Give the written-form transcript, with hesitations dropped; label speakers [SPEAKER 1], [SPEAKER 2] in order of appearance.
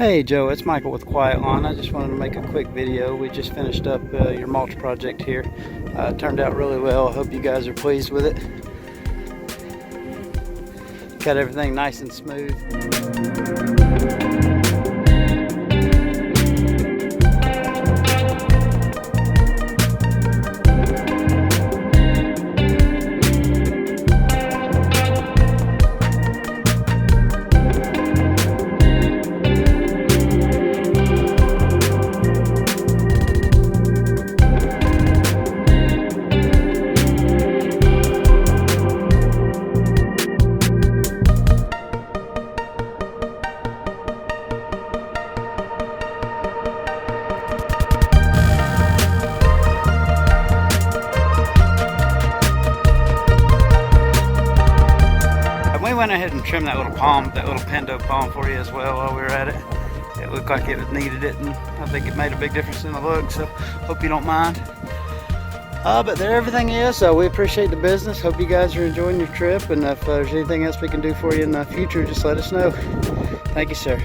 [SPEAKER 1] Hey Joe, it's Michael with Quiet Lawn. I just wanted to make a quick video. We just finished up your mulch project here. It turned out really well. I hope you guys are pleased with it. Cut everything nice and smooth. We went ahead and trimmed that little palm, that little pendo palm for you as well while we were at it. It looked like it needed it, and I think it made a big difference in the look, so hope you don't mind. But there everything is, so we appreciate the business. Hope you guys are enjoying your trip, and if there's anything else we can do for you in the future, just let us know. Thank you, sir.